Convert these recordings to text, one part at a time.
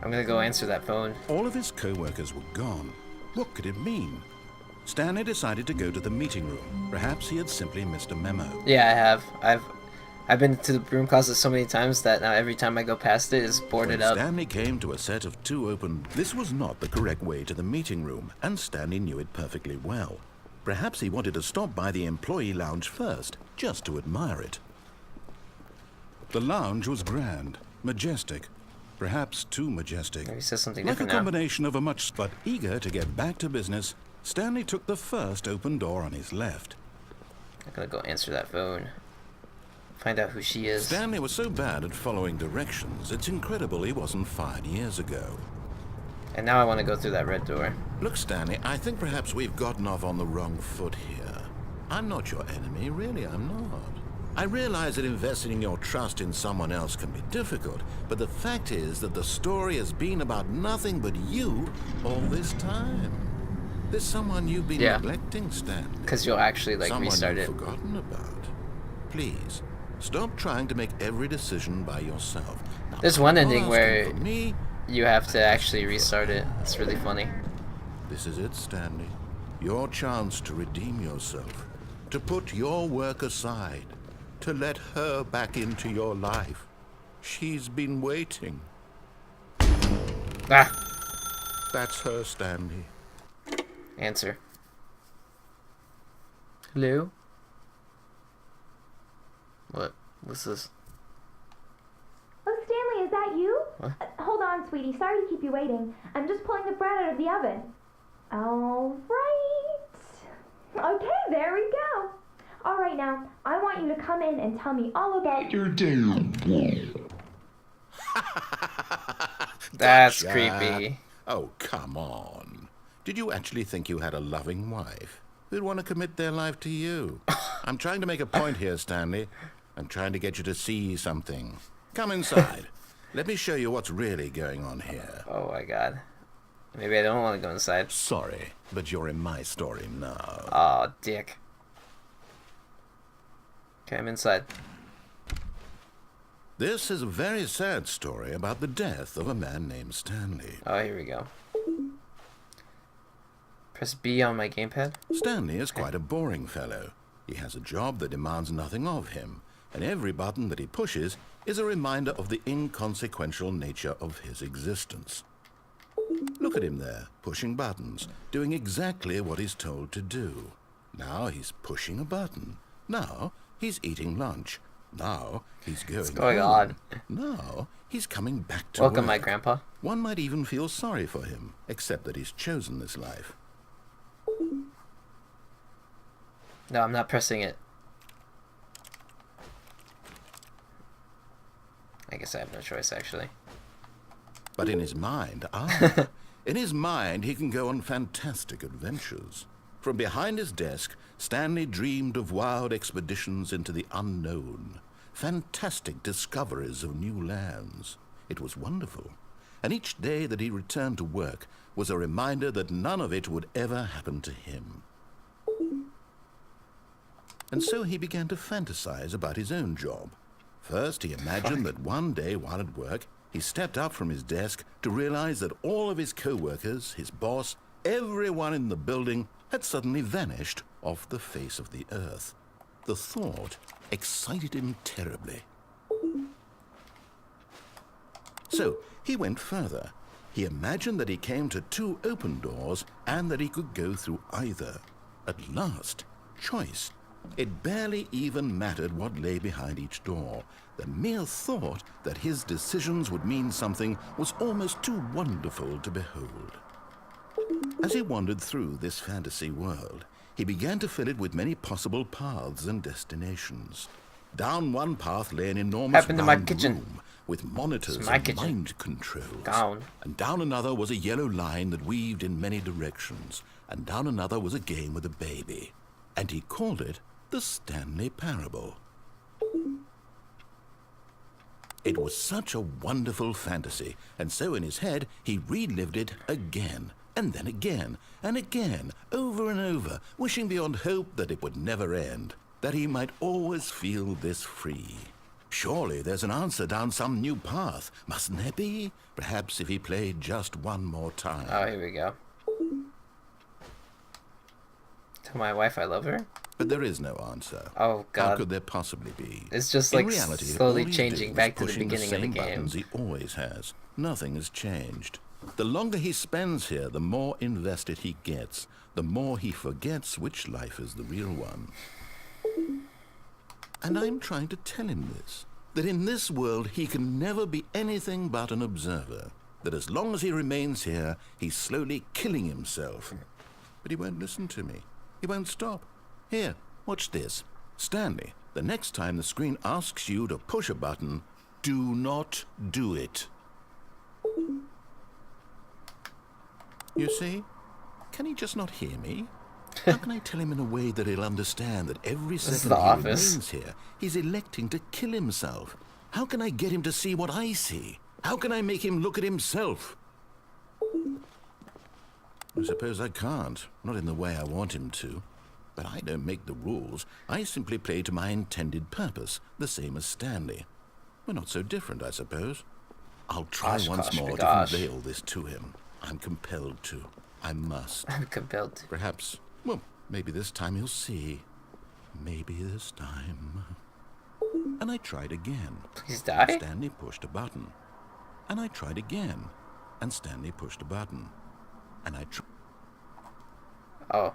I'm gonna go answer that phone. All of his co-workers were gone. What could it mean? Stanley decided to go to the meeting room. Perhaps he had simply missed a memo. Yeah, I have. I've been to the broom closet so many times that now every time I go past it, it's boarded When up. Stanley came to a set of two open... This was not the correct way to the meeting room, and Stanley knew it perfectly well. Perhaps he wanted to stop by the employee lounge first, just to admire it. The lounge was grand, majestic, perhaps too majestic. Maybe he says something Like a different now. combination of a much... But eager to get back to business, Stanley took the first open door on his left. I'm gonna go answer that phone. Find out who she is. Stanley was so bad at following directions, it's incredible he wasn't fired years ago. And now I want to go through that red door. Look, Stanley, I think perhaps we've gotten off on the wrong foot here. I'm not your enemy, really, I'm not. I realize that investing your trust in someone else can be difficult, but the fact is that the story has been about nothing but you all this time. There's someone you've been neglecting, Stanley. Because you'll actually, like, someone restart it. Someone you've forgotten about. Please, stop trying to make every decision by yourself. Now, there's one ending where me, you have to actually restart it. It's really funny. This is it, Stanley. Your chance to redeem yourself. To put your work aside. To let her back into your life. She's been waiting. Ah! That's her, Stanley. Answer. Hello? What? What's this? Oh, Stanley, is that you? What? Hold on, sweetie. Sorry to keep you waiting. I'm just pulling the bread out of the oven. All right. Okay, there we go. All right, now, I want you to come in and tell me all about your day. That's Gotcha. creepy. Oh, come on. Did you actually think you had a loving wife who'd want to commit their life to you? I'm trying to make a point here, Stanley. I'm trying to get you to see something. Come inside. Let me show you what's really going on here. Oh my god. Maybe I don't want to go inside. Sorry, but you're in my story now. Oh, dick. Okay, I'm inside. This is a very sad story about the death of a man named Stanley. Oh, here we go. Press B on my gamepad. Stanley is quite a boring fellow. He has a job that demands nothing of him, and every button that he pushes is a reminder of the inconsequential nature of his existence. Look at him there, pushing buttons, doing exactly what he's told to do. Now he's pushing a button. Now he's eating lunch. Now he's going What's going home. on? Now he's coming back to Welcome, my work. grandpa. One might even feel sorry for him, except that he's chosen this life. No, I'm not pressing it. I guess I have no choice, actually. But in his mind, in his mind, he can go on fantastic adventures. From behind his desk, Stanley dreamed of wild expeditions into the unknown, fantastic discoveries of new lands. It was wonderful, and each day that he returned to work was a reminder that none of it would ever happen to him. And so he began to fantasize about his own job. First, he imagined that one day while at work, he stepped up from his desk to realize that all of his co-workers, his boss, everyone in the building had suddenly vanished off the face of the earth. The thought excited him terribly. So he went further. He imagined that he came to two open doors and that he could go through either. At last, choice. It barely even mattered what lay behind each door. The mere thought that his decisions would mean something was almost too wonderful to behold. As he wandered through this fantasy world, he began to fill it with many possible paths and destinations. Down one path lay an enormous Happened to my round kitchen. room with monitors It's my and kitchen. mind controls. Down. And down another was a yellow line that weaved in many directions. And down another was a game with a baby. And he called it the Stanley Parable. It was such a wonderful fantasy, and so in his head he relived it again, and then again, and again, over and over, wishing beyond hope that it would never end, that he might always feel this free. Surely there's an answer down some new path. Mustn't there be? Perhaps if he played just one more time. Oh, here we go. Tell my wife I love her? But there is no answer. Oh, God. How could there possibly be? It's just In like reality, slowly all he's changing doing back is to the pushing beginning of the same game. buttons he always has. Nothing has changed. The longer he spends here, the more invested he gets. The more he forgets which life is the real one. And I'm trying to tell him this. That in this world he can never be anything but an observer. That as long as he remains here, he's slowly killing himself. But he won't listen to me. He won't stop. Here, watch this. Stanley, the next time the screen asks you to push a button, do not do it. You see? Can he just not hear me? How can I tell him in a way that he'll understand that every This is second The he Office. remains here, he's electing to kill himself? How can I get him to see what I see? How can I make him look at himself? I suppose I can't, not in the way I want him to. But I don't make the rules. I simply play to my intended purpose, the same as Stanley. We're not so different, I suppose. I'll try once more to convey all this to him. I'm compelled to. I must. I'm compelled to. Perhaps, well, maybe this time he'll see. Maybe this time. And I tried again. Please die? Stanley pushed a button. And I tried again. And Stanley pushed a button. And I tried. Oh.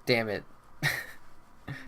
Damn it.